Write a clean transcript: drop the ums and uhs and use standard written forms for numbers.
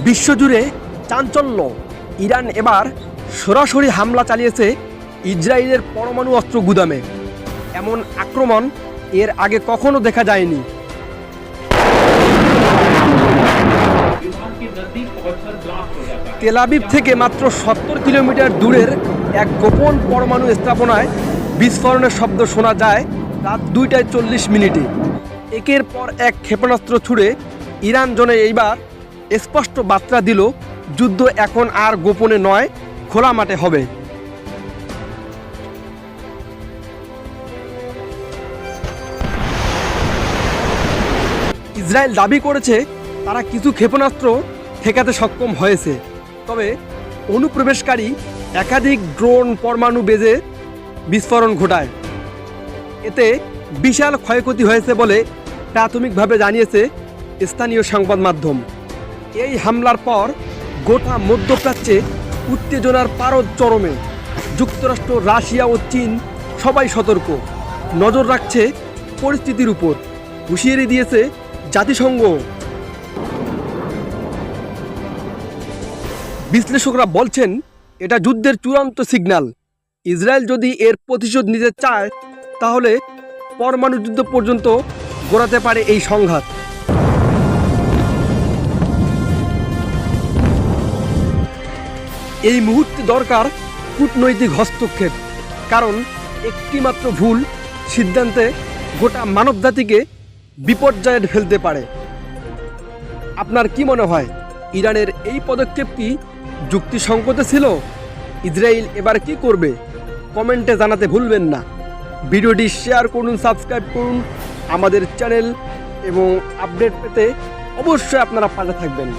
বিশ্বজুড়ে চাঞ্চল্য। ইরান এবার সরাসরি হামলা চালিয়েছে ইসরায়েলের পরমাণু অস্ত্র গুদামে। এমন আক্রমণ এর আগে কখনো দেখা যায়নি। তেল আবিব থেকে মাত্র 70 কিলোমিটার দূরের এক গোপন পরমাণু স্থাপনায় বিস্ফোরণের শব্দ শোনা যায় রাত 2:40 একের পর এক ক্ষেপণাস্ত্র ছুড়ে ইরান জনে এইবার স্পষ্ট বার্তা দিল, যুদ্ধ এখন আর গোপনে নয়, খোলা মাঠে হবে। ইসরায়েল দাবি করেছে তারা কিছু ক্ষেপণাস্ত্র ঠেকাতে সক্ষম হয়েছে, তবে অনুপ্রবেশকারী একাধিক ড্রোন পরমাণু বেজে বিস্ফোরণ ঘটায়। এতে বিশাল ক্ষয়ক্ষতি হয়েছে বলে প্রাথমিকভাবে জানিয়েছে স্থানীয় সংবাদ মাধ্যম। এই হামলার পর গোটা মধ্যপ্রাচ্যে উত্তেজনার পারদ চরমে। যুক্তরাষ্ট্র, রাশিয়া ও চীন সবাই সতর্ক, নজর রাখছে পরিস্থিতির উপর। হুঁশিয়ারি দিয়েছে জাতিসংঘ। বিশ্লেষকরা বলছেন এটা যুদ্ধের চূড়ান্ত সিগন্যাল। ইসরায়েল যদি এর প্রতিশোধ নিতে চায় তাহলে পরমাণু যুদ্ধ পর্যন্ত গড়াতে পারে এই সংঘাত। এই মুহূর্তে দরকার কূটনৈতিক হস্তক্ষেপ, কারণ একটি মাত্র ভুল সিদ্ধান্তে গোটা মানবজাতিকে বিপর্যয়ে ফেলতে পারে। আপনার কি মনে হয়, ইরানের এই পদক্ষেপ কি যুক্তিসঙ্গত ছিল? ইসরায়েল এবার কি করবে? কমেন্টে জানাতে ভুলবেন না। ভিডিওটি শেয়ার করুন, সাবস্ক্রাইব করুন আমাদের চ্যানেল এবং আপডেট পেতে অবশ্যই আপনারা পাশে থাকবেন।